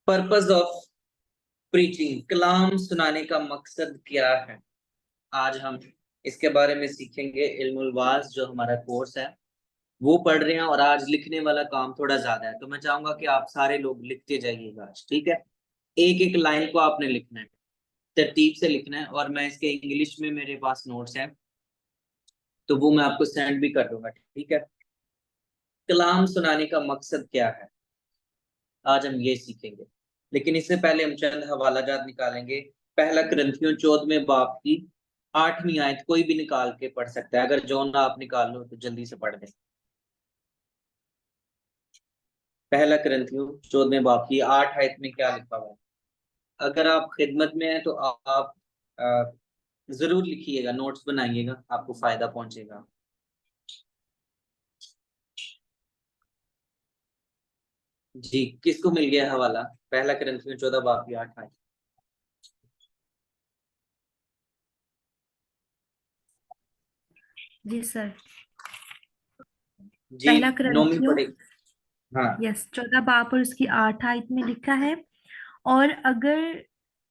Purpose of preaching, कलाम सुनाने का मकसद क्या है। आज हम इसके बारे में सीखेंगे। इल्मुल वाज जो हमारा कोर्स है वो पढ़ रहे हैं, और आज लिखने वाला काम थोड़ा ज्यादा है, तो मैं चाहूंगा कि आप सारे लोग लिखते जाइएगा आज, ठीक है। एक एक लाइन को आपने लिखना है, तरतीब से लिखना है, और मैं इसके इंग्लिश में मेरे पास नोट्स हैं तो वो मैं आपको सेंड भी कर दूंगा, ठीक है। कलाम सुनाने का मकसद क्या है, आज हम ये सीखेंगे। लेकिन इससे पहले हम चंद हवाला जात निकालेंगे। पहला कुरिन्थियों 14वें बाब की 8वीं आयत कोई भी निकाल के पढ़ सकता है। अगर जौन आप निकाल लो तो जल्दी से पढ़ दें। पहला कुरिन्थियों 14वें बाब की 8 आयत में क्या लिखा हुआ है। अगर आप खिदमत में हैं तो आप जरूर लिखिएगा, नोट्स बनाइएगा, आपको फायदा पहुंचेगा। जी, किसको मिल गया हवाला? पहला कुरिन्थियों 14 बाब की 8 आयत। जी सर। जी, पहला नौमी कुरिन्थियों पढ़े। हाँ, 14 बाब और उसकी 8 आयत में लिखा है। और अगर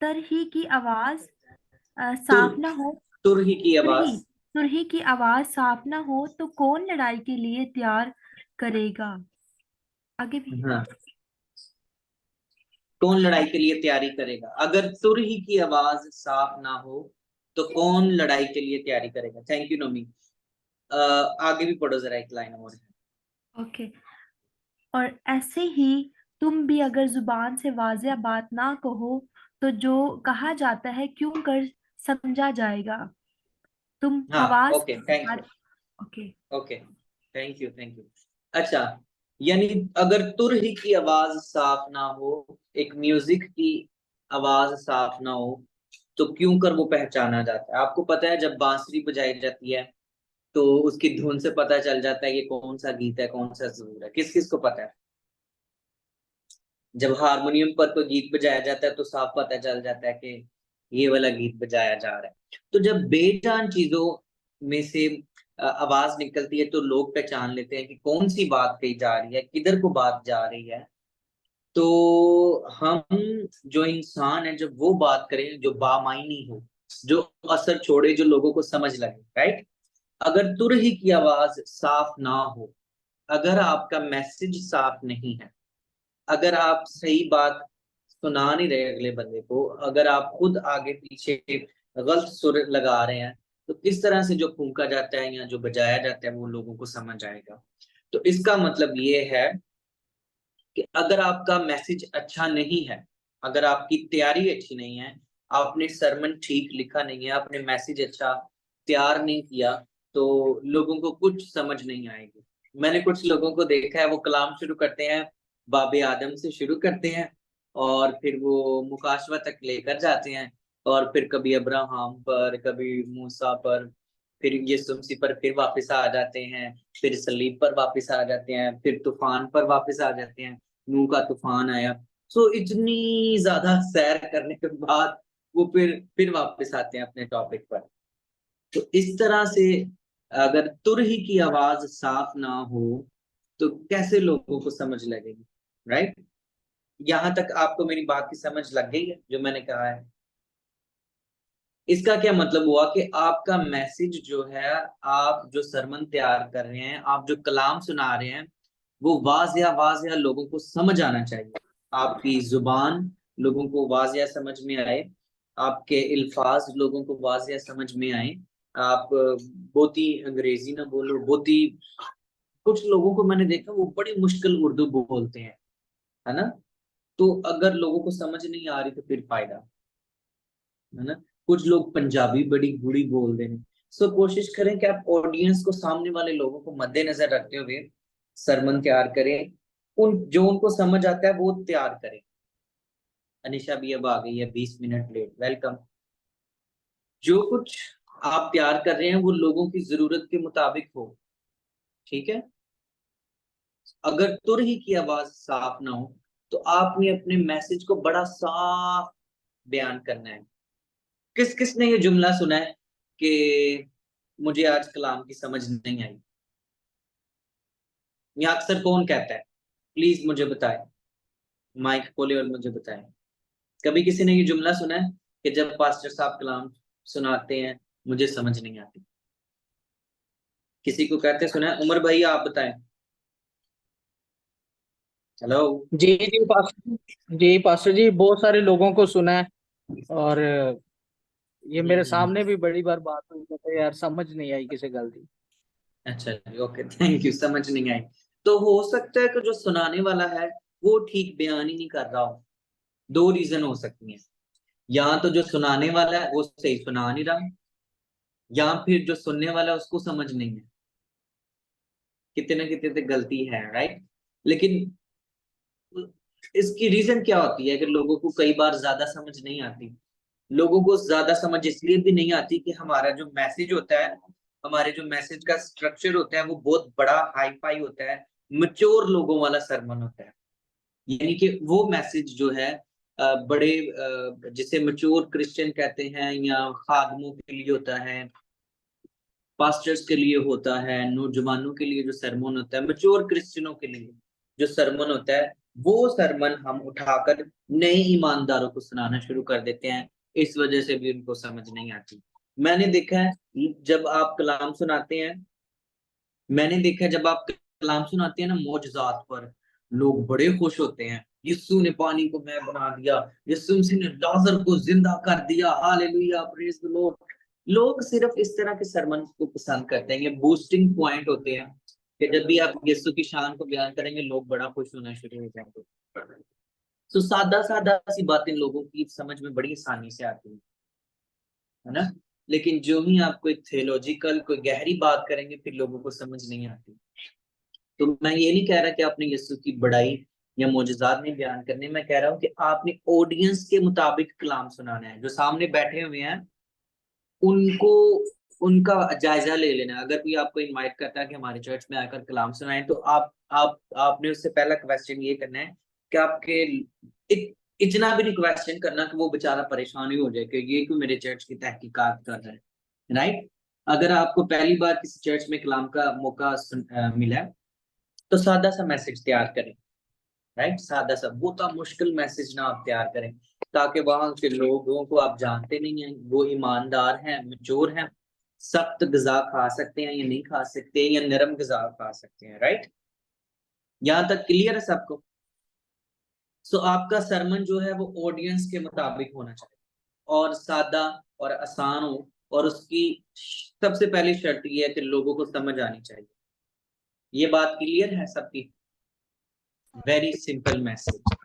तरही की आवाज तुर साफ ना हो, तुरही की तुरही आवाज। तुरही की आवाज साफ ना हो तो कौन लड़ाई के लिए तैयार करेगा। आगे भी है। हाँ, कौन लड़ाई के लिए तैयारी करेगा? अगर तुरही की आवाज साफ ना हो तो कौन लड़ाई के लिए तैयारी करेगा। Thank you Nomi. आगे भी पढ़ो जरा, एक लाइन और है। ओके। और ऐसे ही तुम भी अगर जुबान से वाजिया बात ना कहो तो जो कहा जाता है क्यों कर समझा जाएगा। तुम हाँ, हवास okay, thank you. Okay. Okay, thank you, thank you. अच्छा, यानी अगर तुरही की आवाज साफ ना हो, एक म्यूजिक की आवाज साफ ना हो, तो क्यों कर वो पहचाना जाता है। आपको पता है जब बांसुरी बजाई जाती है तो उसकी धुन से पता चल जाता है कि कौन सा गीत है, कौन सा जरूर है। किस किस को पता है? जब हारमोनियम पर कोई गीत बजाया जाता है तो साफ पता चल जाता है कि ये वाला गीत बजाया जा रहा है। तो जब बेजान चीजों में से आवाज निकलती है तो लोग पहचान लेते हैं कि कौन सी बात कही जा रही है, किधर को बात जा रही है। तो हम जो इंसान है जब वो बात करें जो बामायनी हो, जो असर छोड़े, जो लोगों को समझ लगे, राइट। अगर तुरही की आवाज साफ ना हो, अगर आपका मैसेज साफ नहीं है, अगर आप सही बात सुना नहीं रहे अगले बंदे को, अगर आप खुद आगे पीछे गलत सुर लगा रहे हैं, तो किस तरह से जो फूंका जाता है या जो बजाया जाता है वो लोगों को समझ आएगा। तो इसका मतलब ये है कि अगर आपका मैसेज अच्छा नहीं है, अगर आपकी तैयारी अच्छी नहीं है, आपने सरमन ठीक लिखा नहीं है, आपने मैसेज अच्छा तैयार नहीं किया, तो लोगों को कुछ समझ नहीं आएगी। मैंने कुछ लोगों को देखा है, वो कलाम शुरू करते हैं, बाबे आदम से शुरू करते हैं, और फिर वो मुकाशवा तक लेकर जाते हैं, और फिर कभी अब्राहम पर, कभी मूसा पर, फिर यीशु मसीह पर फिर वापस आ जाते हैं, फिर सलीब पर वापस आ जाते हैं, फिर तूफान पर वापस आ जाते हैं। नूह का तूफान आया। सो इतनी ज्यादा सैर करने के बाद वो फिर वापस आते हैं अपने टॉपिक पर। तो इस तरह से अगर तुरही की आवाज साफ ना हो तो कैसे लोगों को समझ लगेगी, राइट। यहां तक आपको मेरी बात की समझ लग गई है जो मैंने कहा है। इसका क्या मतलब हुआ कि आपका मैसेज जो है, आप जो सरमन तैयार कर रहे हैं, आप जो कलाम सुना रहे हैं, वो वाजिया वाजिया लोगों को समझ आना चाहिए। आपकी जुबान लोगों को वाजिया समझ में आए, आपके अल्फाज लोगों को वाजिया समझ में आए। आप बहुती अंग्रेजी ना बोलो, बहुती कुछ लोगों को मैंने देखा वो बड़ी मुश्किल उर्दू बोलते हैं, है ना। तो अगर लोगों को समझ नहीं आ रही तो फिर फायदा, है ना। कुछ लोग पंजाबी बड़ी गुड़ी बोल रहे हैं। सो कोशिश करें कि आप ऑडियंस को, सामने वाले लोगों को मद्देनजर रखते हुए सरमन तैयार करें। उन जो उनको समझ आता है वो तैयार करें। अनिशा भी अब आ गई है 20 मिनट लेट, वेलकम। जो कुछ आप तैयार कर रहे हैं वो लोगों की जरूरत के मुताबिक हो, ठीक है। अगर तुर ही की आवाज साफ ना हो तो आपने अपने मैसेज को बड़ा साफ बयान करना है। किस किस ने ये जुमला सुना है कि मुझे आज कलाम की समझ नहीं आई? या अक्सर कौन कहता है? प्लीज मुझे बताएं। माइक खोले और मुझे बताएं। कभी किसी ने ये जुमला सुना है कि जब पास्टर साहब कलाम सुनाते हैं मुझे समझ नहीं आती? किसी को कहते सुना है? उमर भाई आप बताएं। हेलो। जी जी पास्टर जी, पास्टर जी बहुत सारे लोगों को सुना है। और ये मेरे हम्म। सामने भी बड़ी बार बात हुई, कहते यार समझ नहीं आई किसे गलती। अच्छा जी, ओके, थैंक यू। समझ नहीं आई तो हो सकता है कि जो सुनाने वाला है वो ठीक बयान ही नहीं कर रहा हो। दो रीजन हो सकती हैं। या तो जो सुनाने वाला है वो सही सुना नहीं रहा, या फिर जो सुनने वाला है उसको समझ नहीं है। कितने ना कितने तो गलती है, राइट। लेकिन इसकी रीजन क्या होती है कि लोगों को कई बार ज्यादा समझ नहीं आती। लोगों को ज्यादा समझ इसलिए भी नहीं आती कि हमारा जो मैसेज होता है, हमारे जो मैसेज का स्ट्रक्चर होता है वो बहुत बड़ा हाई फाई होता है, मैच्योर लोगों वाला सरमन होता है। यानी कि वो मैसेज जो है बड़े जिसे मैच्योर क्रिश्चियन कहते हैं, या खादमों के लिए होता है, पास्टर्स के लिए होता है, नौजवानों के लिए जो सरमन होता है, मैच्योर क्रिश्चियनों के लिए जो सरमन होता है, वो सरमन हम उठाकर नए ईमानदारों को सुनाना शुरू कर देते हैं। इस वजह से भी उनको समझ नहीं आती। मैंने देखा है जब आप कलाम सुनाते हैं, मैंने देखा है जब आप कलाम सुनाते हैं ना मौजज़ात पर, लोग बड़े खुश होते हैं। यीशु ने पानी को मैं बना दिया, यीशु मसीह ने लाजर को जिंदा कर दिया, हालेलुया, प्रेज द लॉर्ड। लोग सिर्फ इस तरह के सरमन को पसंद करते हैं, ये बूस्टिंग पॉइंट होते हैं कि जब भी आप यीशु की शान को बयान करेंगे लोग बड़ा खुश होना शुरू हो जाएंगे। तो सादा सादा सी बातें लोगों की समझ में बड़ी आसानी से आती है ना। लेकिन जो ही आप कोई थियोलॉजिकल कोई गहरी बात करेंगे फिर लोगों को समझ नहीं आती। तो मैं ये नहीं कह रहा कि आपने यीशु की बड़ाई या मोजज़ात नहीं बयान करने, मैं कह रहा हूँ कि आपने ऑडियंस के मुताबिक कलाम सुनाना है। जो सामने बैठे हुए हैं उनको उनका जायजा ले लेना है। अगर कोई आपको इनवाइट करता है कि हमारे चर्च में आकर कलाम सुनाएं, तो आपने उससे पहला क्वेश्चन ये करना है कि आपके इतना भी नहीं क्वेश्चन करना कि वो बेचारा परेशान ही हो जाए कि ये क्यों मेरे चर्च की तहकीकात कर रहा है, राइट। अगर आपको पहली बार किसी चर्च में कलाम का मौका मिला है तो सादा सा मैसेज तैयार करें, राइट। सादा सा, बहुत मुश्किल मैसेज ना आप तैयार करें, ताकि वहां के लोगों को आप जानते नहीं हैं, वो ईमानदार हैं, मैच्योर हैं, सख्त गजा खा सकते हैं या नहीं खा सकते, या नरम गजा खा सकते हैं, राइट। यहाँ तक क्लियर है सबको? सो आपका सरमन जो है वो ऑडियंस के मुताबिक होना चाहिए, और सादा और आसान हो, और उसकी सबसे पहली शर्त ये है कि लोगों को समझ आनी चाहिए। ये बात क्लियर है सबकी? Very simple message.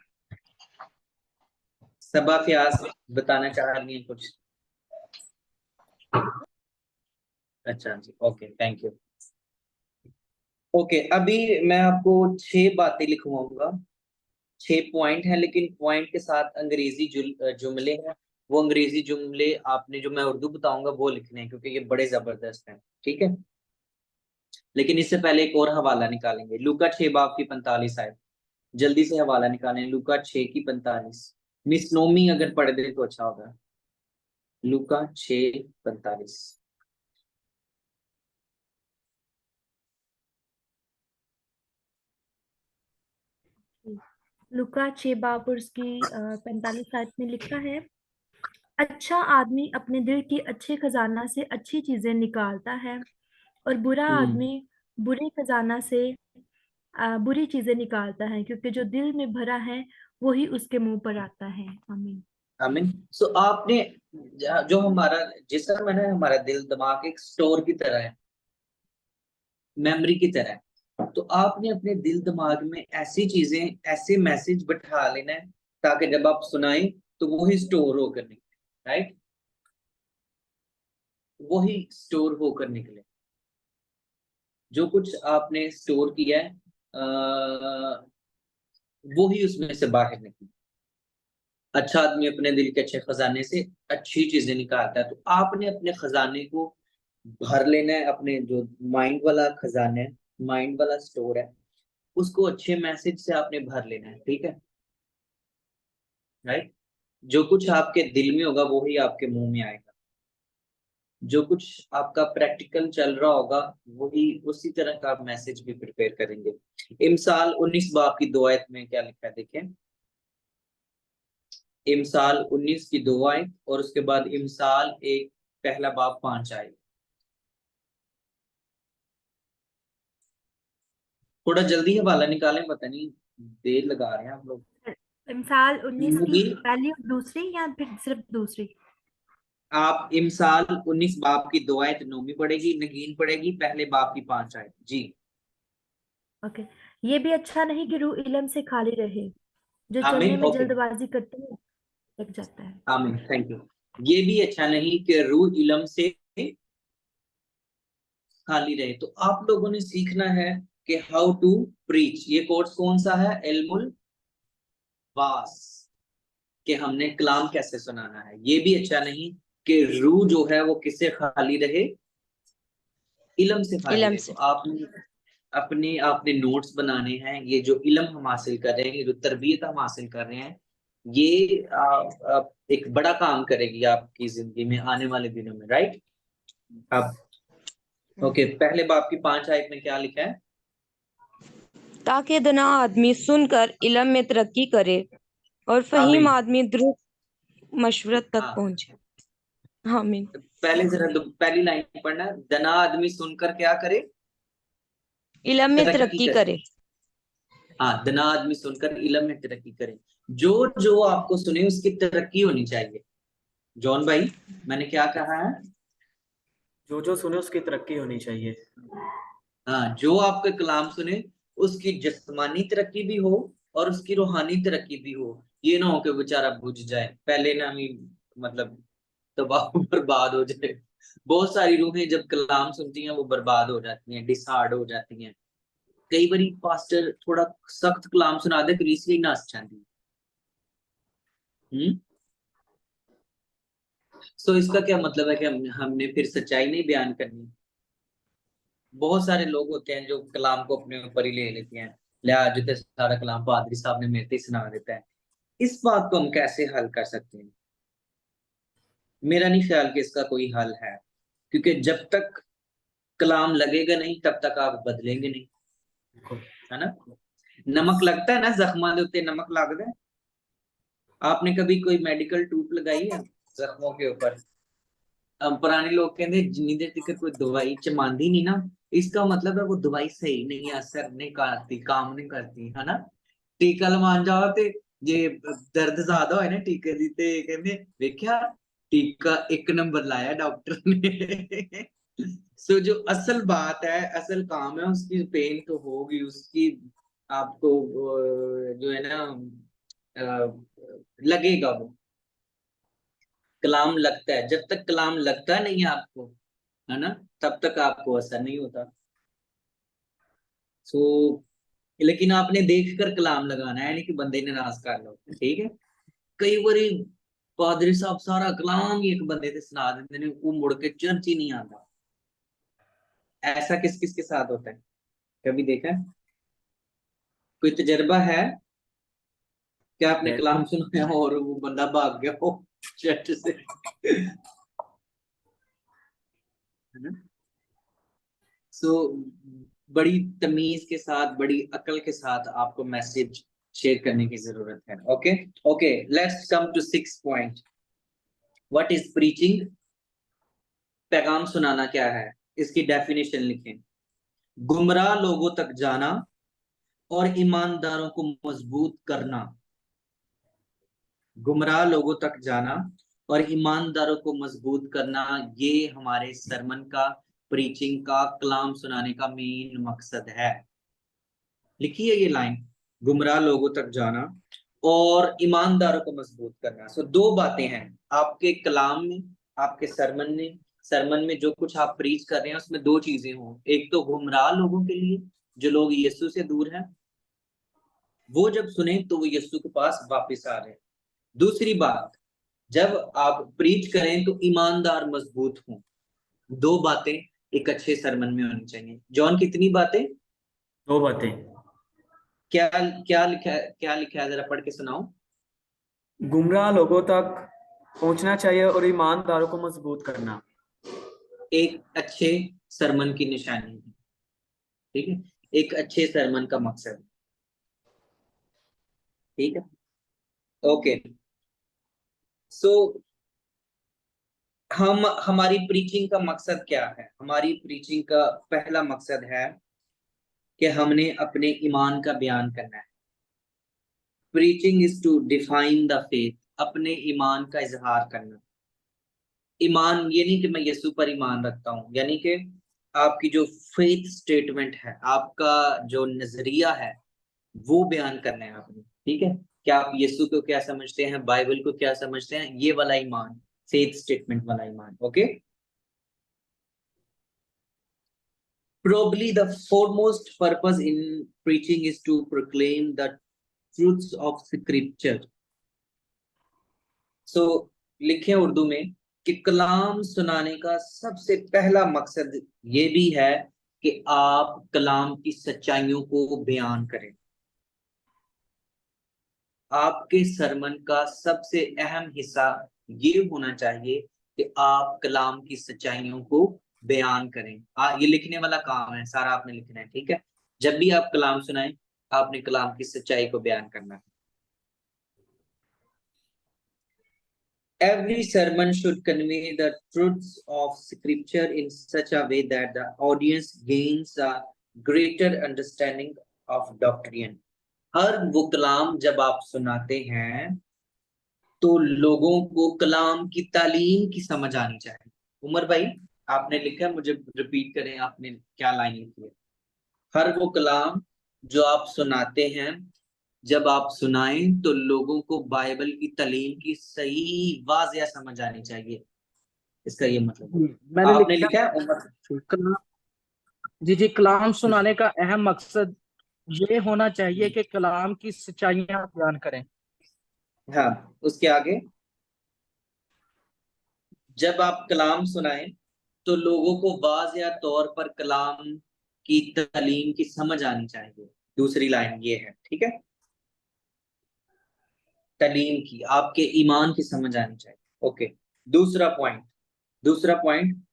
Saba Fayaz बताना चाह रही हैं कुछ? अच्छा जी, ओके, थैंक यू। ओके, अभी मैं आपको 6 बातें लिखवाऊंगा। 6 पॉइंट हैं, लेकिन पॉइंट के साथ अंग्रेजी जुमले हैं। वो अंग्रेजी जुमले आपने, जो मैं उर्दू बताऊंगा वो लिखने हैं, क्योंकि ये बड़े जबरदस्त हैं, ठीक है। लेकिन इससे पहले एक और हवाला निकालेंगे। लूका 6 बाब की 45 आयत। जल्दी से हवाला निकालें, लूका 6 की 45। मिस नोमी अगर पढ़ दे तो अच्छा होगा। लूका 6:45। लुका 6 बाब और उसकी 45 आयत में लिखा है, अच्छा आदमी अपने दिल की अच्छे खजाना से अच्छी चीजें निकालता है, और बुरा हम्म। आदमी बुरे खजाना से बुरी चीजें निकालता है, क्योंकि जो दिल में भरा है वही उसके मुंह पर आता है। आमीन। आमीन। सो आपने जो हमारा जिस्म है ना, हमारा दिल दिमाग एक स्टोर की तरह है, मेमोरी की तरह है। तो आपने अपने दिल दिमाग में ऐसी चीजें, ऐसे मैसेज बैठा लेना है ताकि जब आप सुनाएं तो वही स्टोर होकर निकले, राइट। वही स्टोर होकर निकले। जो कुछ आपने स्टोर किया है वही उसमें से बाहर निकले। अच्छा आदमी अपने दिल के अच्छे खजाने से अच्छी चीजें निकालता है। तो आपने अपने खजाने को भर लेना है, अपने जो माइंड वाला खजाना है, माइंड वाला स्टोर है, उसको अच्छे मैसेज से आपने भर लेना है, ठीक है, राइट। जो कुछ आपके दिल में होगा वही आपके मुंह में आएगा। जो कुछ आपका प्रैक्टिकल चल रहा होगा वही, उसी तरह का आप मैसेज भी प्रिपेयर करेंगे। इमसाल 19 बाब की 2 आयत में क्या लिखा है देखें। इमसाल 19 की 2 आयत और उसके बाद इमसाल 1 पहला बाब 5 आयत। थोड़ा जल्दी हवाला निकालें, पता नहीं देर लगा रहे हैं आप लोग। इमसाल 19 की नबी, पहली और दूसरी या फिर सिर्फ दूसरी? आप इमसाल 19 बाब की 2 आयत नौमी पढ़ेगी, नगीन पढ़ेगी पहले बाब की 5 आयत जी। ओके। ये भी अच्छा नहीं कि रूह इल्म से खाली रहे, जो चलने आमीन, में ओके, जल्दबाजी करते हैं लग जाता है। आमीन, थैंक यू। ये भी अच्छा नहीं कि रूह इल्म से खाली रहे। तो आप लोगों ने सीखना है कि हाउ टू प्रीच। ये कोर्स कौन सा है? इल्मुल वास, कि हमने कलाम कैसे सुनाना है। ये भी अच्छा नहीं कि रूह जो है वो किससे खाली रहे? इल्म से खाली इलम रहे। तो से। आपने अपने आपने नोट्स बनाने हैं। ये जो इल्म हम हासिल कर रहे हैं, ये जो तरबियत हम हासिल कर रहे हैं, ये एक बड़ा काम करेगी आपकी जिंदगी में आने वाले दिनों में, राइट? अब ओके, पहले बाब की 5 आयत में क्या लिखा है? ताकि दना आदमी सुनकर इलम में तरक्की करे और फहीम आमीन। आदमी दुरुस्त मशवरत तक हाँ, पहुंचे। आमीन। पहले जरा पहली लाइन पढ़ना। दना आदमी सुनकर क्या करे? इलम में तरक्की तरक्की करे। करे। हाँ, दना आदमी सुनकर इल्म में तरक्की करे। जो जो आपको सुने उसकी तरक्की होनी चाहिए। जॉन भाई, मैंने क्या कहा है? जो जो सुने उसकी तरक्की होनी चाहिए। हाँ, जो आपके कलाम सुने उसकी जिस्मानी तरक्की भी हो और उसकी रूहानी तरक्की भी हो। ये ना हो कि बेचारा बुझ जाए, पहले ना ही मतलब तबाह बर्बाद हो जाए। बहुत सारी रूहें जब कलाम सुनती हैं वो बर्बाद हो जाती हैं, डिसहार्ड हो जाती हैं। कई बारी पास्टर थोड़ा सख्त कलाम सुना दे तो इसलिए ना चाहती। सो इसका क्या मतलब है कि हमने फिर सच्चाई नहीं बयान करनी। बहुत सारे लोग होते हैं जो कलाम को अपने ऊपर ही ले लेते हैं, लिया जो सारा कलाम पादरी साहब ने मेरे से ही सुना देता है। इस बात को हम कैसे हल कर सकते हैं? मेरा नहीं ख्याल कि इसका कोई हल है, क्योंकि जब तक कलाम लगेगा नहीं तब तक आप बदलेंगे नहीं, है ना? नमक लगता है ना, जख्मां दे उत्ते नमक लगता है। आपने कभी कोई मेडिकल टूट लगाई है जख्मों के ऊपर? पुराने लोग कहते जिन्नी देर तक कोई दवाई चमांदी नहीं ना, इसका मतलब है वो दवाई सही नहीं है, असर नहीं करती, काम नहीं करती, है ना? टीका लवान जाओ ते जे दर्द ज्यादा होए ना टीके दी ते कहंदे देखिया टीका 1 नंबर लाया डॉक्टर ने। सो जो असल बात है, असल काम है, उसकी पेन तो होगी, उसकी आपको जो है ना लगेगा वो। कलाम लगता है, जब तक कलाम लगता नहीं है आपको, है ना, तब तक आपको असर नहीं होता। सो लेकिन आपने देखकर कलाम लगाना है, नहीं कि बंदे ने नाश कर लो, ठीक है? कई बारी पादरी साहब सारा कलाम ही एक बंदे से सुना देते हैं, वो मुड़ के चर्च ही नहीं आता। ऐसा किस किस के साथ होता है? कभी देखा है? कोई तजर्बा है? क्या आपने कलाम सुना है और वो बंदा भाग गया हो चर्च से? है ना? सो बड़ी तमीज के साथ, बड़ी अकल के साथ आपको मैसेज शेयर करने की जरूरत है। Okay, okay, let's come to 6 point. What is preaching? पैगाम सुनाना क्या है, इसकी डेफिनेशन लिखें। गुमराह लोगों तक जाना और ईमानदारों को मजबूत करना। गुमराह लोगों तक जाना और ईमानदारों को मजबूत करना, ये हमारे सरमन का, प्रीचिंग का, कलाम सुनाने का मेन मकसद है। लिखिए ये लाइन, गुमराह लोगों तक जाना और ईमानदारों को मजबूत करना। सो दो बातें हैं आपके कलाम में, आपके सरमन में जो कुछ आप प्रीच कर रहे हैं उसमें दो चीजें हों। एक तो गुमराह लोगों के लिए जो लोग यीशु से दूर हैं, वो जब सुने तो वो यीशु के पास वापस आ रहे हैं। दूसरी बात, जब आप प्रीच करें तो ईमानदार मजबूत हों। दो बातें एक अच्छे सरमन में होनी चाहिए। जॉन, कितनी बातें? 2 बातें। क्या क्या लिखा है, जरा पढ़ के सुनाओ। गुमराह लोगों तक पहुंचना चाहिए और ईमानदारों को मजबूत करना। एक अच्छे सरमन की निशानी है, ठीक है? एक अच्छे सरमन का मकसद, ठीक है? ओके, सो हमारी प्रीचिंग का मकसद क्या है? हमारी प्रीचिंग का पहला मकसद है कि हमने अपने ईमान का बयान करना है। Preaching is to define the faith, अपने ईमान का इजहार करना। ईमान ये नहीं कि मैं यीशु पर ईमान रखता हूँ, यानी कि आपकी जो फेथ स्टेटमेंट है, आपका जो नजरिया है, वो बयान करना है आपने। ठीक है, क्या आप यीशु को क्या समझते हैं, बाइबल को क्या समझते हैं, ये वाला ईमान, फेथ स्टेटमेंट वाला ईमान। Okay, probably the foremost purpose in preaching is to proclaim the truths of scripture. So लिखे उर्दू में कि कलाम सुनाने का सबसे पहला मकसद ये भी है कि आप कलाम की सच्चाइयों को बयान करें। आपके सरमन का सबसे अहम हिस्सा ये होना चाहिए कि आप कलाम की सच्चाइयों को बयान करें। ये लिखने वाला काम है, सारा आपने लिखना है। ठीक है, जब भी आप कलाम सुनाएं, आपने कलाम की सच्चाई को बयान करना है। Every sermon should convey the truths of scripture in such a way that the audience gains a greater understanding of doctrine. हर वो कलाम जब आप सुनाते हैं तो लोगों को कलाम की तालीम की समझ आनी चाहिए। उमर भाई, आपने लिखा, मुझे रिपीट करें, आपने क्या लाइन लिखी है? हर वो कलाम जो आप सुनाते हैं, जब आप सुनाएं तो लोगों को बाइबल की तालीम की सही वाज़िया समझ आनी चाहिए, इसका ये मतलब है। मैंने आपने लिखा लिखा है उमर? कलाम, जी कलाम सुनाने का अहम मकसद ये होना चाहिए कि कलाम की सच्चाइयां बयान करें। हाँ, उसके आगे, जब आप कलाम सुनाएं तो लोगों को वाज़िया तौर पर कलाम की तालीम की समझ आनी चाहिए। दूसरी लाइन ये है, ठीक है, तालीम की, आपके ईमान की समझ आनी चाहिए। ओके, दूसरा point,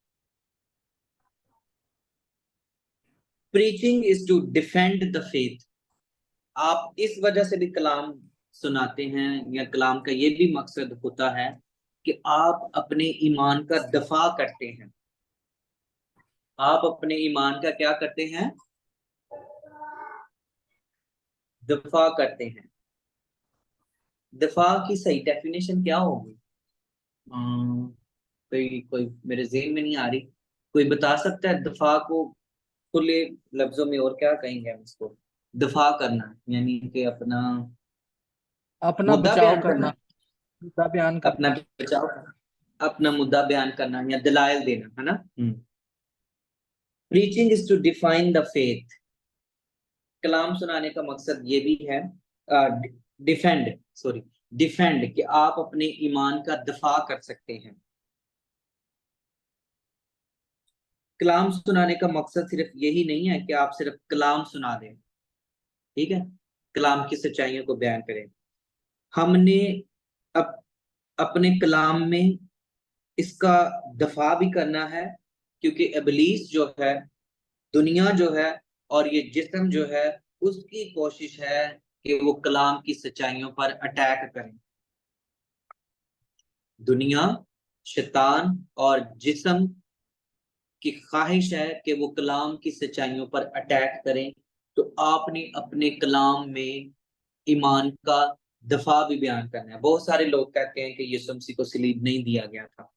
preaching is to defend the faith. आप इस वजह से भी कलाम सुनाते हैं, या कलाम का ये भी मकसद होता है कि आप अपने ईमान का दफा करते हैं। आप अपने ईमान का क्या करते हैं? दफा करते हैं। दफा की सही डेफिनेशन क्या होगी? कोई मेरे ज़हन में नहीं आ रही। कोई बता सकता है दफा को खुले लफ्जों में और क्या कहेंगे हम इसको? दफा करना यानी कि अपना अपना मुद्दा बचाव बयान करना, करना, मुद्दा बयान अपना करना। बचाव, अपना मुद्दा बयान करना या दलाइल देना, है ना। Preaching is to define the faith. कलाम सुनाने का मकसद ये भी है, डिफेंड कि आप अपने ईमान का दफा कर सकते हैं। कलाम सुनाने का मकसद सिर्फ यही नहीं है कि आप सिर्फ कलाम सुना दें, ठीक है, कलाम की सच्चाइयों को बयान करें। हमने अपने कलाम में इसका दफा भी करना है, क्योंकि इब्लीस जो है, दुनिया जो है, और ये जिस्म जो है, उसकी कोशिश है कि वो कलाम की सच्चाइयों पर अटैक करें। दुनिया, शैतान और जिस्म की ख्वाहिश है कि वो कलाम की सच्चाइयों पर अटैक करें। तो आपने अपने कलाम में ईमान का दफा भी बयान करना है। बहुत सारे लोग कहते हैं कि यीशु मसीह को सलीब नहीं दिया गया था।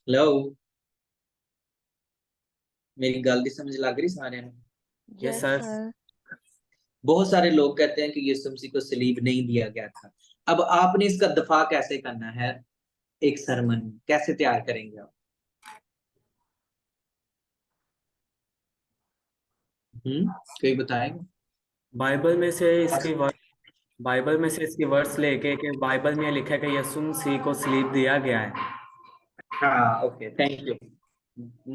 हेलो, मेरी गल दी समझ लग रही सारे ने? Yes sir. बहुत सारे लोग कहते हैं कि यीशु मसीह को सलीब नहीं दिया गया था। अब आपने इसका दफा कैसे करना है? एक सरमन कैसे तैयार करेंगे आप? कोई बताएगा? बाइबल में से इसके वर्ड्स लेके कि बाइबल में लिखा है कि यीशु मसीह को सलीब दिया गया है। हाँ, ओके, थैंक यू।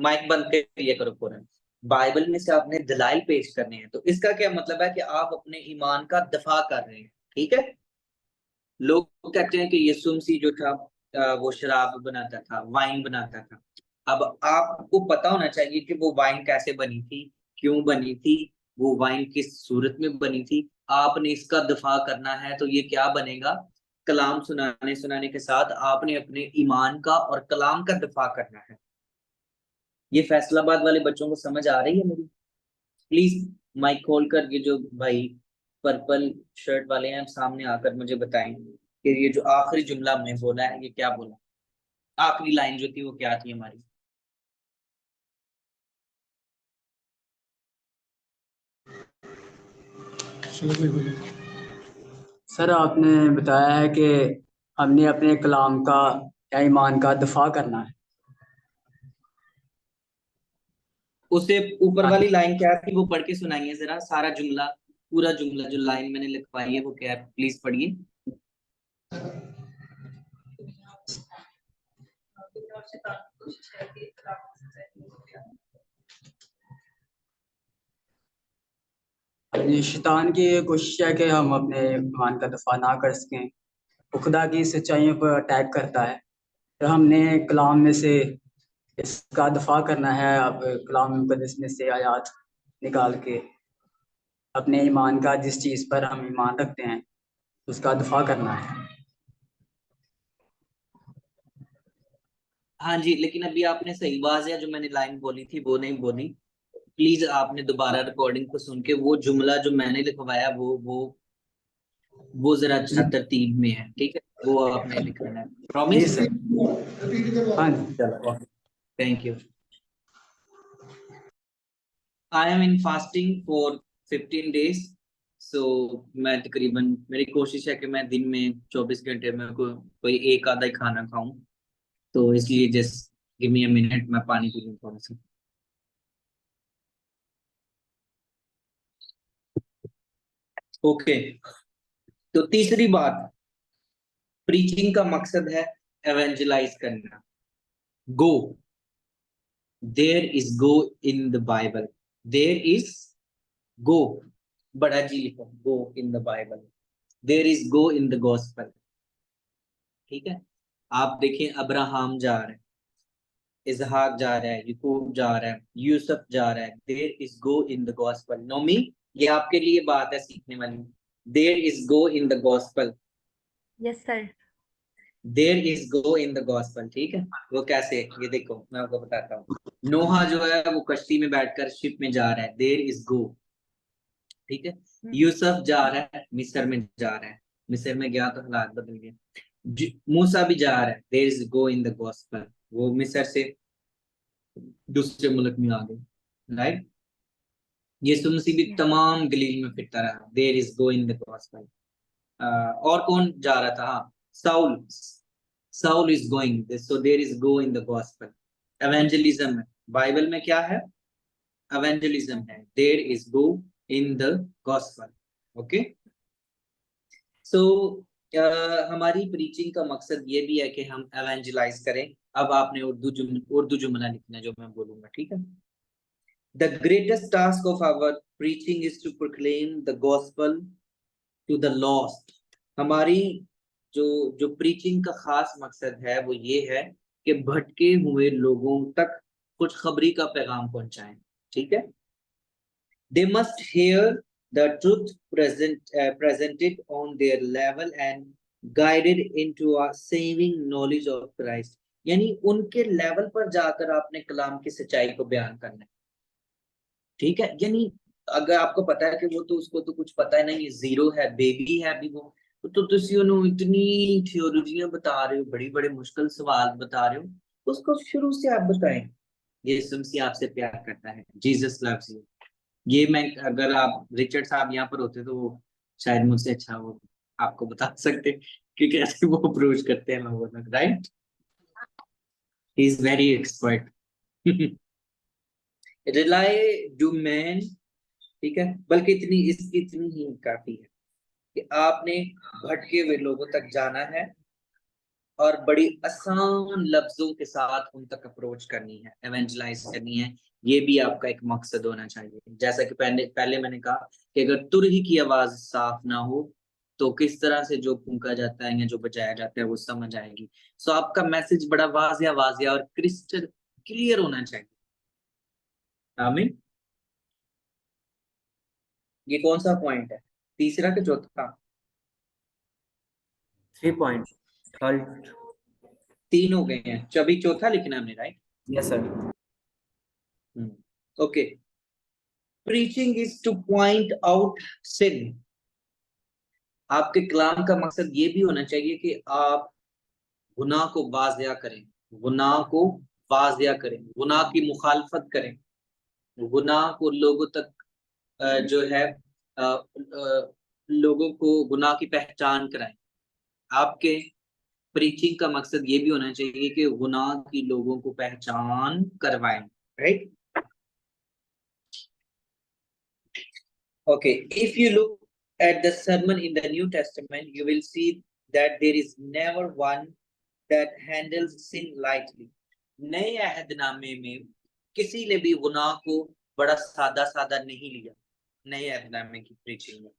माइक बंद करिए करो पूरा। बाइबल में से आपने दलाइल पेश करने हैं, तो इसका क्या मतलब है कि आप अपने ईमान का दफा कर रहे हैं, ठीक है। लोग कहते हैं कि यीशु मसीह जो था वो शराब बनाता था, वाइन बनाता था। अब आपको पता होना चाहिए कि वो वाइन कैसे बनी थी, क्यों बनी थी, वो वाइन किस सूरत में बनी थी। आपने इसका दफा करना है, तो ये क्या बनेगा कलाम सुनाने के साथ आपने अपने ईमान का और कलाम का दिफा करना है। ये फैसलाबाद वाले बच्चों को समझ आ रही है मेरी? प्लीज माइक खोल कर ये जो भाई पर्पल शर्ट वाले हैं सामने आकर मुझे बताएं कि ये जो आखिरी जुमला हमने बोला है ये क्या बोला, आखिरी लाइन जो थी वो क्या थी हमारी? सर आपने बताया है कि हमने अपने कलाम का या ईमान का दफा करना है। उससे ऊपर वाली लाइन क्या थी वो पढ़ के सुनाइए जरा, सारा जुमला, पूरा जुमला जो लाइन मैंने लिखवाई है वो क्या है, प्लीज पढ़िए। ये शैतान की ये कोशिश है कि हम अपने ईमान का दफा ना कर सकें, वो खुदा की सच्चाइयों पर अटैक करता है। तो हमने कलाम में से इसका दफा करना है। अब कलाम मुकद्दस में से आयात निकाल के अपने ईमान का, जिस चीज़ पर हम ईमान रखते हैं, उसका दफा करना है। हाँ जी, लेकिन अभी आपने सही वाज़िया जो मैंने लाइन बोली थी वो नहीं बोली। प्लीज आपने दोबारा रिकॉर्डिंग को सुन के वो जुमला जो मैंने लिखवाया वो जरा अच्छा तरतीब में है, ठीक है? वो आपने लिखना है, जी प्रॉमिस। सर। हाँ जी। चलो, thank you. I am in fasting for 15 days। सो मैं तकरीबन, मेरी कोशिश है कि मैं दिन में 24 घंटे में कोई एक आधा ही खाना खाऊं, तो इसलिए just give me a minute, मैं पानी पी लूं थोड़ा सा। ओके, तो तीसरी बात, प्रीचिंग का मकसद है एवेंजलाइज करना। Go, there is go in the Bible, there is go, बड़ा जी लिखो, go in the Bible, there is go in the gospel, ठीक है? आप देखें, अब्राहम जा रहे हैं, इसहाक जा रहा है, याकूब जा रहा है, यूसुफ जा रहा है, there is go in the gospel. Nomi, ये आपके लिए बात है सीखने वाली, there is go in the gospel, yes sir. There is go in the gospel, ठीक है? वो कैसे, ये देखो मैं आपको बताता हूँ। नोहा जो है वो कश्ती में बैठकर शिप में जा रहा है, देयर इज गो, ठीक है? यूसुफ जा रहा है, मिस्र में जा रहा है, मिस्र में गया तो हालात बदल गए। मूसा भी जा रहा है, there is go in the gospel, वो मिस्र से दूसरे मुल्क में आ गए, राइट? यीशु मसीह भी तमाम गलील में फिरता रहा, there is go in the gospel. और कौन जा रहा था? हाँ, Saul, Saul is going, so there is go in the gospel. Evangelism है, बाइबल में क्या है? एवेंजलिज्म है, there is go in the gospel. Okay, so हमारी प्रीचिंग का मकसद ये भी है कि हम एवेंजलाइज करें। अब आपने उर्दू जुमला लिखना है जो मैं बोलूंगा, ठीक है? The greatest task of our preaching is to proclaim the gospel to the lost। हमारी जो जो प्रीचिंग का खास मकसद है वो ये है कि भटके हुए लोगों तक खुशखबरी का पैगाम पहुंचाएं, ठीक है? They must hear the truth presented on their level and guided into a saving knowledge of Christ। यानी उनके लेवल पर जाकर आपने कलाम की सच्चाई को बयान करना है, ठीक है? यानी अगर आपको पता है कि वो तो, उसको तो कुछ पता है नहीं, जीरो है, बेबी है अभी वो, तो तुसी उन्होंने इतनी थ्योरीजियां बता रहे हो, बड़ी बड़े मुश्किल सवाल बता रहे हो, उसको शुरू से आप बताएं। यीशु मसीह आपसे प्यार करता है, जीसस लव्स यू। ये मैं, अगर आप रिचर्ड साहब यहाँ पर होते तो वो शायद मुझसे अच्छा वो आपको बता सकते कि कैसे वो अप्रोच करते हैं लोगों तक, right? He is very expert. Rely do man, ठीक है? बल्कि इतनी ही काफी है कि आपने भटके हुए लोगों तक जाना है और बड़ी आसान लफ्जों के साथ उन तक अप्रोच करनी है, एवेंजलाइज करनी है। ये भी आपका एक मकसद होना चाहिए। जैसा कि पहले मैंने कहा कि अगर तुर ही की आवाज साफ ना हो तो किस तरह से जो फूंका जाता है या जो बजाया जाता है वो समझ आएगी। सो आपका मैसेज बड़ा वाजिया वाजिया और क्रिस्टल क्लियर होना चाहिए। आमीन। ये कौन सा पॉइंट है, तीसरा कि चौथा? 3 पॉइंट, थर्ड। 3 हो गए हैं, अभी चौथा लिखना हमने, right? Yes sir. Okay, preaching is to point out sin. आपके कलाम का मकसद ये भी होना चाहिए कि आप गुनाह को वाज़िया करें, गुनाह को वाज़िया करें, गुनाह की मुखालफत करें, गुनाह को लोगों तक जो है लोगों को गुनाह की पहचान कराएं। आपके प्रीचिंग का मकसद ये भी होना चाहिए कि गुनाह की लोगों को पहचान करवाएं, right? Okay, if you look at the sermon in the New Testament, you will see that there is never one that handles sin lightly. नए अहदनामे में किसी ने भी गुनाह को बड़ा सादा सादा नहीं लिया। नए अहदनामे की प्रीचिंग में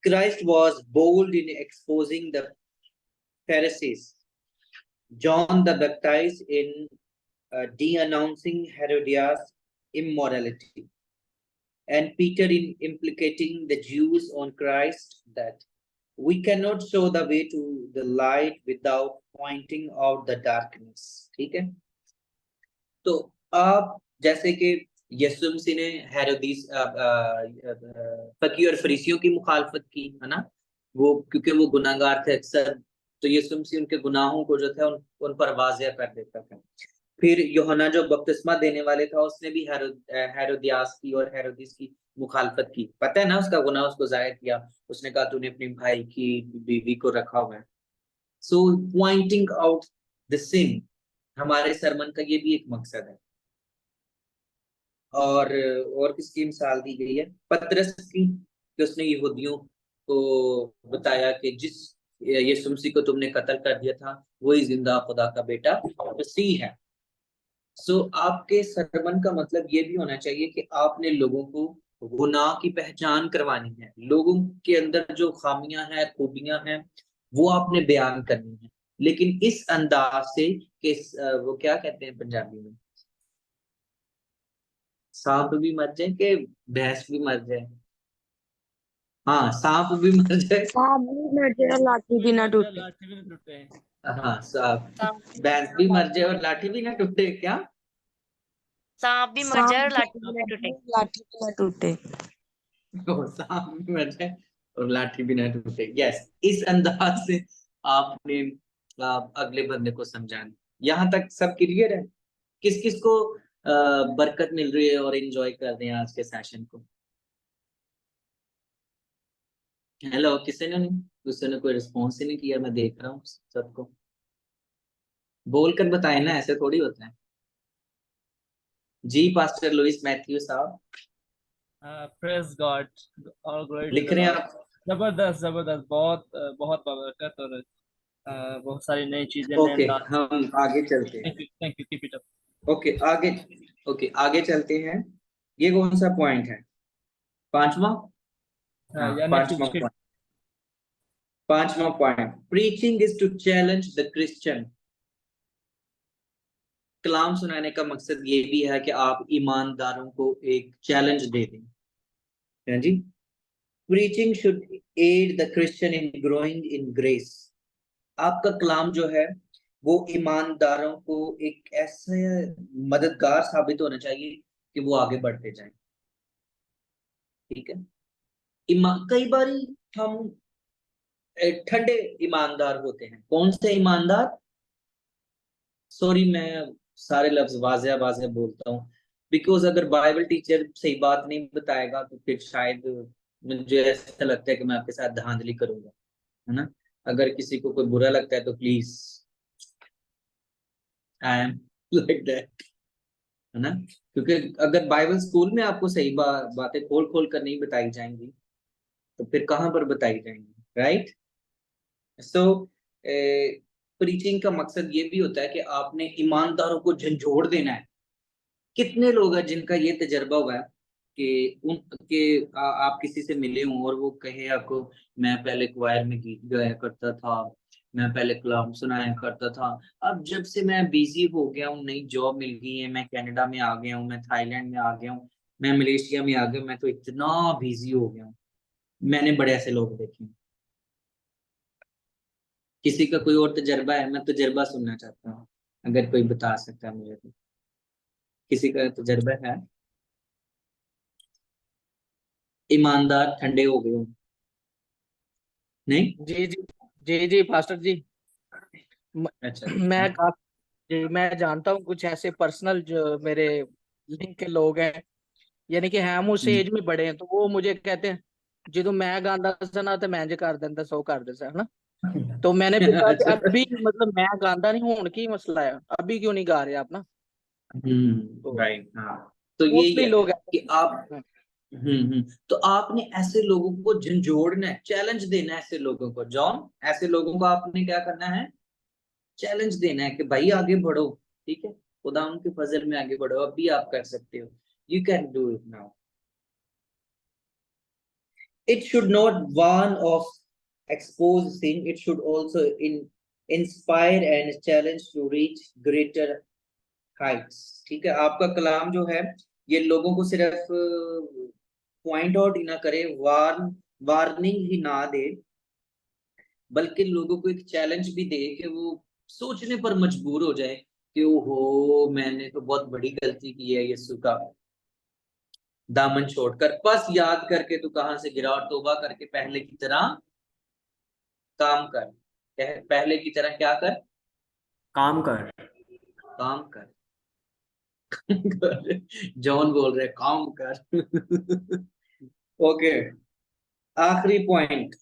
Christ was bold in exposing the Pharisees, John the Baptist in denouncing Herodias' immorality, and Peter in implicating the Jews on Christ, that we cannot show the way to the light without pointing out the darkness. ठीक है? तो आप जैसे कि यीशु मसीह ने हेरोदिस फकीर और फरीसियों की मुखालफत की, है ना? वो क्योंकि वो गुनाहगार थे अक्सर, तो यीशु मसीह उनके गुनाहों को जो था उन पर वाज़िया कर देता था। फिर यूहन्ना जो बपतिस्मा देने वाले था, उसने भी हेरोदियास की और हेरोदिस की मुखालफत की। पता है ना उसका गुनाह, उसको जाहिर किया, उसने कहा तूने अपनी भाई की बीवी को रखा हुआ है। सो पॉइंटिंग आउट द सिन हमारे सरमन का ये भी एक मकसद है। और किसकी मिसाल दी गई है? पतरस की, कि उसने यहूदियों को बताया कि जिस यीशु मसीह को तुमने कत्ल कर दिया था वही जिंदा खुदा का बेटा मसीह है। सो आपके सरमन का मतलब ये भी होना चाहिए कि आपने लोगों को गुनाह की पहचान करवानी है, लोगों के अंदर जो खामियां हैं, खूबियां हैं, वो आपने बयान करनी है, लेकिन इस अंदाज से कि वो क्या कहते हैं पंजाबी में, सांप भी मर जाए कि भैंस भी मर जाए? हाँ, सांप भी मर जाए, सांप भी मर जाए, लाठी भी ना टूटे। लाठी भी नहीं टूटे। हाँ सांप, सांप भैंस भी मर जाए और लाठी भी ना टूटे। क्या? सांप भी मर जाए और लाठी भी ना टूटे। लाठी भी ना टूटे। सांप भी मर जाए और लाठी भी ना टूटे। यस, इस अंदाज से आपने अगले बंदे को समझाना। यहाँ तक सब क्लियर है? किस किस को बरकत मिल रही है और एंजॉय कर रहे हैं आज के सेशन को? हेलो, किसी ने कोई रिस्पॉन्स ही नहीं किया। मैं देख रहा हूँ सबको। बोलकर बताएं ना, ऐसे थोड़ी होता है जी। पास्टर लुइस मैथ्यू साहब प्रेज गॉड और ग्लोरी लिख टू द रहे हैं लॉर्ड। आप? जबरदस्त जबरदस्त, बहुत बहुत बरकत और बहुत सारी नई चीजें, नए ओके, अंदाज। हम आगे चलते हैं। Thank you, keep it up. Okay आगे चलते हैं। ये कौन सा पॉइंट है? पांचवा? हाँ, या पांचवा नेक्स्ट। पॉइंट। पांचवा point, preaching is to challenge the Christian. कलाम सुनाने का मकसद ये भी है कि आप ईमानदारों को एक चैलेंज दे दें, है जी। Preaching should aid the Christian in growing in grace. आपका कलाम जो है वो ईमानदारों को एक ऐसे मददगार साबित होना चाहिए कि वो आगे बढ़ते जाएं। ठीक है? कई बार हम ठंडे ईमानदार होते हैं। कौन से ईमानदार? सॉरी, मैं सारे लफ्ज वाज़िया वाज़िया बोलता हूँ, बिकॉज अगर बाइबल टीचर सही बात नहीं बताएगा तो फिर शायद मुझे ऐसा लगता है कि मैं आपके साथ धांधली करूंगा, है ना? अगर किसी को कोई बुरा लगता है तो please, I am like that, है ना? क्योंकि अगर बाइबल स्कूल में आपको सही बातें खोल खोल कर नहीं बताई जाएंगी तो फिर कहाँ पर बताई जाएंगी, राइट? सो प्रीचिंग का मकसद ये भी होता है कि आपने ईमानदारों को झंझोड़ देना है। कितने लोग हैं जिनका ये तजर्बा हुआ है कि आप किसी से मिले हों और वो कहे आपको, मैं पहले क्वायर में गीत गाया करता था, मैं पहले कलाम सुनाया करता था, अब जब से मैं बिजी हो गया हूँ, नई जॉब मिल गई है, मैं कनाडा में आ गया हूँ, मैं थाईलैंड में आ गया हूँ, मैं मलेशिया में आ गया हूँ, मैं तो इतना बिजी हो गया हूँ। मैंने बड़े ऐसे लोग देखे हैं। किसी का कोई और तजर्बा है? मैं तजर्बा सुनना चाहता हूँ, अगर कोई बता सकता है मुझे तो। किसी का तजर्बा है? ईमानदार ठंडे हो गए हो? नहीं? जी जी जी जी पास्टर जी, म- अच्छा। मैं जी मैं जानता हूँ कुछ ऐसे पर्सनल जो मेरे लिंक के लोग हैं, यानी कि हम उस एज में बड़े हैं, तो वो मुझे कहते हैं जो मैं गांदा सा ना तो मैं इंज कर देंदा सो कर दे सा, है ना। तो मैंने फिर कहा कि अच्छा। अभी मतलब मैं गांदा नहीं हूं, की मसला है, अभी क्यों नहीं गा रहे आप ना। तो राइट, हाँ। तो यही मोस्टली है लोग कि आप हैं। तो आपने ऐसे लोगों को झंझोड़ना है, चैलेंज देना है ऐसे लोगों को। जॉन, ऐसे लोगों को आपने क्या करना है? चैलेंज देना है कि भाई आगे बढ़ो। ठीक है, खुदा उनके फजल में आगे बढ़ो, अब भी आप कर सकते हो। You can do it now. It should not warn of expose sin. It should also inspire and challenge to reach greater heights. ठीक है, आपका कलाम जो है ये लोगों को सिर्फ पॉइंट आउट ही ना करे, वार्निंग ही ना दे, बल्कि लोगों को एक चैलेंज भी दे कि वो सोचने पर मजबूर हो जाए कि ओहो, मैंने तो बहुत बड़ी गलती की है, यीशु का दामन छोड़कर बस याद करके तू कहां से गिरा और तौबा करके पहले की तरह काम कर। पहले की तरह क्या कर? काम कर। काम कर। जॉन बोल रहे काम कर। ओके, आखिरी point.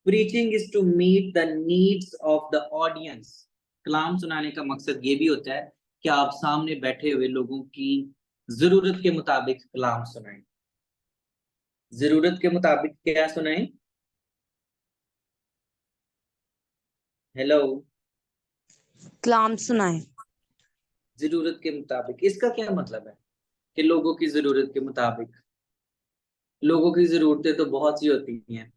Preaching is to meet the needs of the audience. कलाम सुनाने का मकसद ये भी होता है कि आप सामने बैठे हुए लोगों की जरूरत के मुताबिक कलाम सुनाएं। जरूरत के मुताबिक क्या सुनाएं? हेलो। कलाम सुनाए। जरूरत के मुताबिक, इसका क्या मतलब है कि लोगों की जरूरत के मुताबिक? लोगों की जरूरतें तो बहुत सी होती हैं।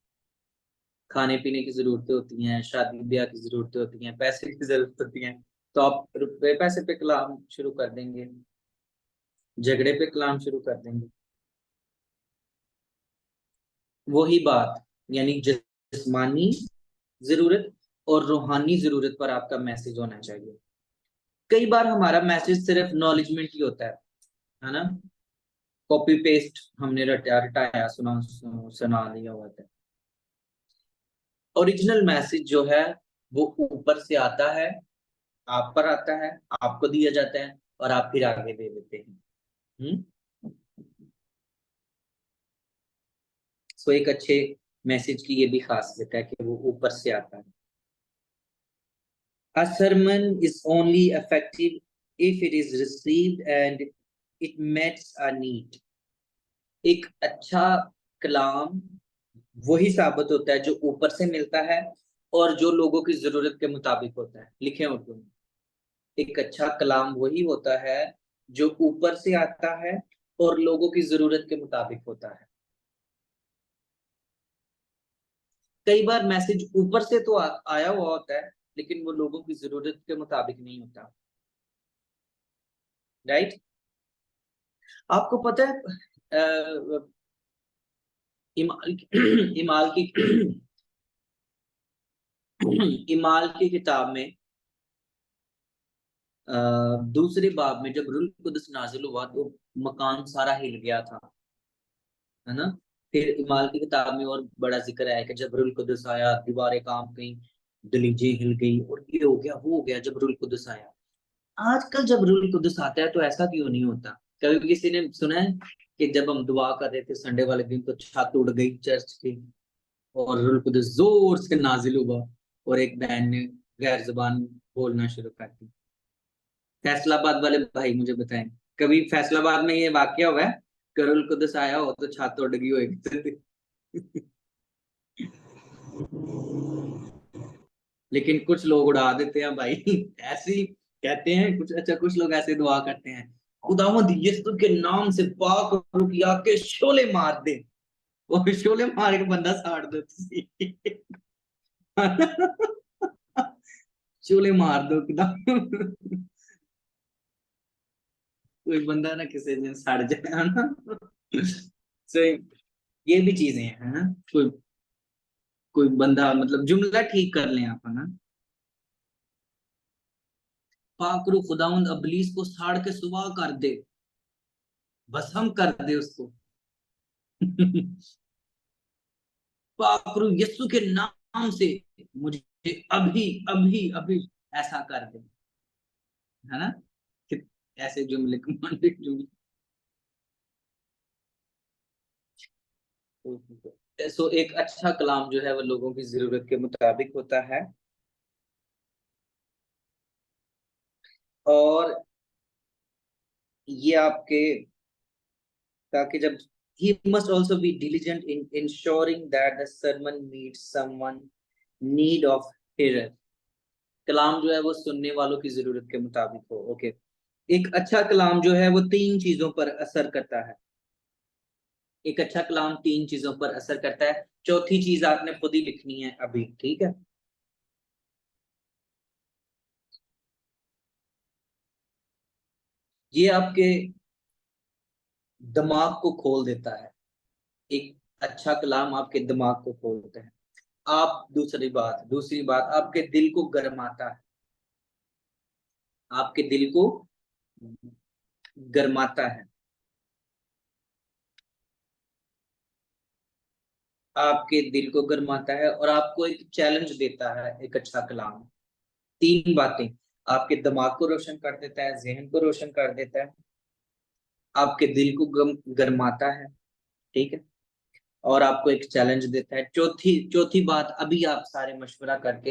खाने पीने की जरूरतें होती हैं, शादी ब्याह की जरूरतें होती हैं, पैसे की जरूरत होती है। तो आप रुपए पैसे पे कलाम शुरू कर देंगे, झगड़े पे कलाम शुरू कर देंगे? वही बात, यानी जिस्मानी जरूरत और रूहानी जरूरत पर आपका मैसेज होना चाहिए। कई बार हमारा मैसेज सिर्फ नॉलेजमेंट ही होता है ना? कॉपी पेस्ट हमने रटाया सुना दिया हुआ था। ओरिजिनल मैसेज जो है वो ऊपर से आता है, आप पर आता है, आपको दिया जाता है और आप फिर आगे दे देते हैं। सो एक अच्छे मैसेज की ये भी खासियत है कि वो ऊपर से आता है। A sermon is only effective if it is received and it meets a need. एक अच्छा कलाम वही साबित होता है जो ऊपर से मिलता है और जो लोगों की जरूरत के मुताबिक होता है। लिखे उर्दू में, एक अच्छा कलाम वही होता है जो ऊपर से आता है और लोगों की जरूरत के मुताबिक होता है। कई बार मैसेज ऊपर से तो आया हुआ होता है लेकिन वो लोगों की जरूरत के मुताबिक नहीं होता। राइट? आपको पता है इमाल इमाल की इमाल की किताब में दूसरे बाब में जब रूह कुदस नाजिल हुआ तो मकान सारा हिल गया था, है ना? फिर इमाल की किताब में और बड़ा जिक्र है कि जब रूह कुदस आया दीवारें कांप गई, दलीजें हिल गई और ये हो गया वो हो गया जब रूह कुदस आया। आजकल जब रूह कुदस आता है तो ऐसा क्यों नहीं होता? कभी किसी ने सुना है कि जब हम दुआ कर रहे थे संडे वाले दिन तो छत उड़ गई चर्च की और रूह कुदस जोर से नाजिल हुआ और एक बहन ने गैर जुबान बोलना शुरू कर दी? फैसलाबाद वाले भाई मुझे बताएं, कभी फैसलाबाद में ये वाकया हुआ है कि रूह कुदस आया हो तो छत उड़ गई होगी? लेकिन कुछ लोग उड़ा देते हैं भाई। ऐसे ही कहते हैं कुछ। अच्छा, कुछ लोग ऐसे दुआ करते हैं, खुदावंद यीशु के नाम से पाक रुकिया के शोले मार दे। वो शोले मार के बंदा साड़ दो तुसी। शोले मार दो खुदा। कोई बंदा ना किसी दिन सड़ जाए, है ना? सो ये भी चीजें हैं, है ना? कोई कोई बंदा मतलब जुमला ठीक कर लें आप, है ना। पाकरू खुदावंद अबलीस को साड़ के सुबह कर दे, भस्म कर दे उसको। पाकरू यीशु के नाम से मुझे अभी अभी अभी ऐसा कर दे, है ना। ऐसे जुमले, कमांडिंग जुमले। सो एक अच्छा कलाम जो है वो लोगों की जरूरत के मुताबिक होता है, और ये आपके, ताकि जब he must also be diligent in ensuring that the sermon meets someone need of hearer। कलाम जो है वो सुनने वालों की जरूरत के मुताबिक हो। ओके, एक अच्छा कलाम जो है वो तीन चीजों पर असर करता है। एक अच्छा कलाम तीन चीजों पर असर करता है। चौथी चीज आपने खुद ही लिखनी है अभी, ठीक है। ये आपके दिमाग को खोल देता है। एक अच्छा कलाम आपके दिमाग को खोलता है। आप दूसरी बात आपके दिल को गरमाता है। आपके दिल को गरमाता है। आपके दिल को गरमाता है और आपको एक चैलेंज देता है एक अच्छा कलाम। तीन बातें, आपके दिमाग को रोशन कर देता है, जहन को रोशन कर देता है, आपके दिल को गरमाता है, ठीक है, और आपको एक चैलेंज देता है। चौथी बात अभी आप सारे मशवरा करके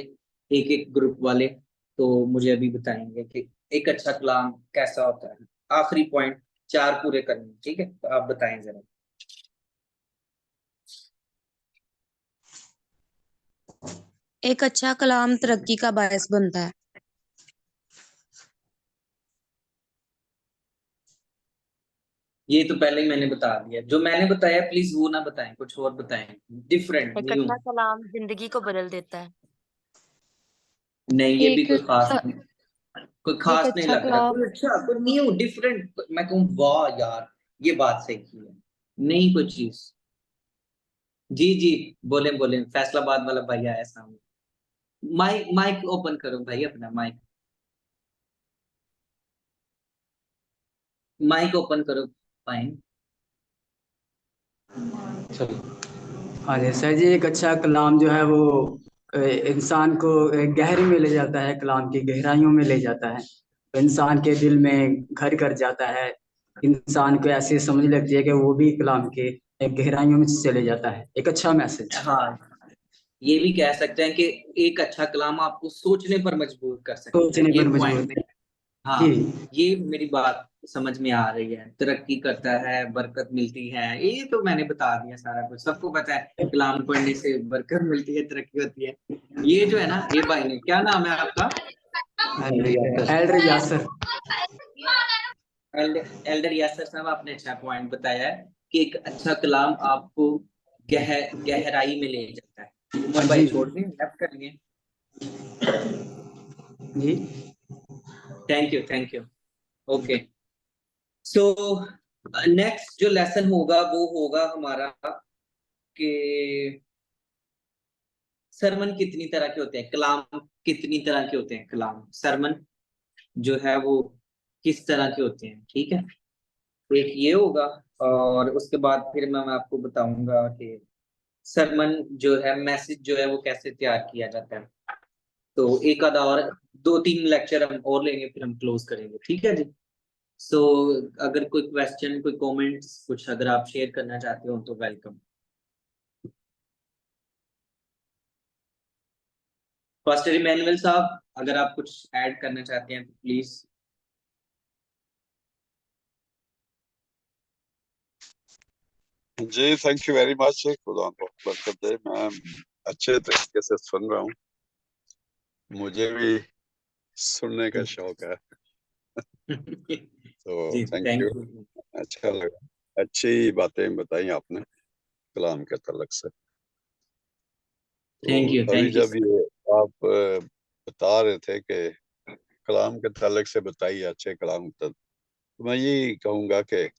एक एक ग्रुप वाले तो मुझे अभी बताएंगे कि एक अच्छा कलाम कैसा होता है। आखिरी पॉइंट 4 पूरे करने, ठीक है, तो आप बताएं जरा। एक अच्छा कलाम तरक्की का बायस बनता है। ये तो पहले ही मैंने बता दिया, जो मैंने बताया प्लीज वो ना बताएं, कुछ और बताएं, डिफरेंट एक न्यू। अच्छा कलाम जिंदगी को बदल देता है। नहीं, ये भी एक कोई खास अच्छा नहीं, कोई एक खास नहीं अच्छा लग रहा, कलाम कोई अच्छा, कोई न्यू डिफरेंट। मैं कहूँ वाह यार, ये बात सही की है, नहीं कोई चीज। जी जी, बोले बोले, फैसलाबाद वाला भाई आया सामने। माइक माइक ओपन करो भाई, अपना माइक, माइक ओपन करो। फाइन। हाँ जी सर जी, एक अच्छा कलाम जो है वो इंसान को गहरे में ले जाता है, कलाम की गहराइयों में ले जाता है, इंसान के दिल में घर कर जाता है, इंसान को ऐसे समझ लगती है कि वो भी कलाम के गहराइयों में चले जाता है। एक अच्छा मैसेज। हाँ, ये भी कह सकते हैं कि एक अच्छा कलाम आपको सोचने पर मजबूर कर सकता है, सोचने ये पर पॉइंट। मजबूर। जी हाँ, ये मेरी बात समझ में आ रही है। तरक्की करता है, बरकत मिलती है, ये तो मैंने बता दिया सारा कुछ, सबको पता है कलाम पढ़ने से बरकत मिलती है, तरक्की होती है। ये जो है ना, ये भाई ने, क्या नाम है आपका? एल्डर यासर। एल्डर यासर साहब, आपने अच्छा पॉइंट बताया है कि एक अच्छा कलाम आपको गहराई में ले जाता है। उमर भाई जी छोड़ दें, लेफ्ट कर लिए। जी thank you. Okay, so next जो लेसन होगा वो होगा हमारा कि सरमन कितनी तरह के होते हैं, कलाम कितनी तरह के होते हैं, कलाम सरमन जो है वो किस तरह के होते हैं, ठीक है। एक ये होगा, और उसके बाद फिर मैं आपको बताऊंगा कि सरमन जो है, मैसेज जो है वो कैसे तैयार किया जाता है। तो एक आधा और 2-3 लेक्चर हम और लेंगे, फिर हम क्लोज करेंगे, ठीक है जी। सो अगर कोई क्वेश्चन, कोई कमेंट्स, कुछ अगर आप शेयर करना चाहते हो तो वेलकम। पास्टर इमैनुअल साहब, अगर आप कुछ ऐड करना चाहते हैं तो प्लीज। जी थैंक यू वेरी मच, खुदा को बरकत दे। मैं अच्छे तरीके से सुन रहा हूँ, मुझे भी सुनने का शौक है। तो जी थैंक थैंक यू, यू। अच्छा लगा, अच्छी बातें बताई आपने कलाम के तलक से। तो अभी थैंक यू जब ये आप बता रहे थे कि कलाम के तलक से बताइए अच्छे कलाम तक, तो मैं ये कहूँगा कि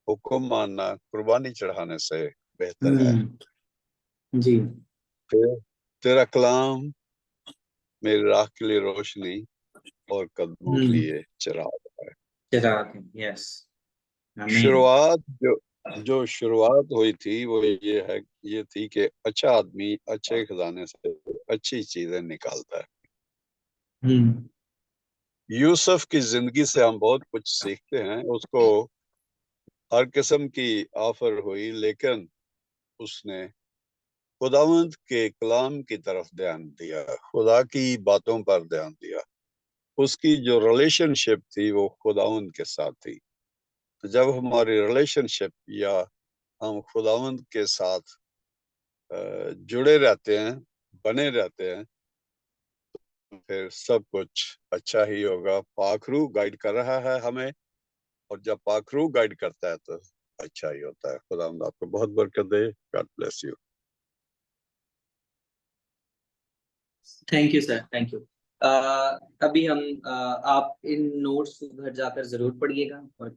हुक्म मानना कुर्बानी चढ़ाने से बेहतर है। जी। तेरा कलाम मेरी राह के लिए रोशनी और कदमों के लिए चिराग है। चिराग है, यस। आमीन। शुरुआत जो शुरुआत हुई थी वो ये थी कि अच्छा आदमी अच्छे खजाने से अच्छी चीजें निकालता है। यूसुफ की जिंदगी से हम बहुत कुछ सीखते हैं। उसको हर किस्म की ऑफर हुई, लेकिन उसने खुदावंद के कलाम की तरफ ध्यान दिया, खुदा की बातों पर ध्यान दिया। उसकी जो रिलेशनशिप थी वो खुदावंद के साथ थी। तो जब हमारी रिलेशनशिप या हम खुदावंद के साथ जुड़े रहते हैं, बने रहते हैं, फिर सब कुछ अच्छा ही होगा। पाखरू गाइड कर रहा है हमें, और जब पाखरू गाइड करता है तो अच्छा ही होता है। खुदावंद आपको बहुत बरकत दे। God bless you. Thank you sir, thank you. अभी हम आप इन नोट्स घर जाकर जरूर पढ़िएगा और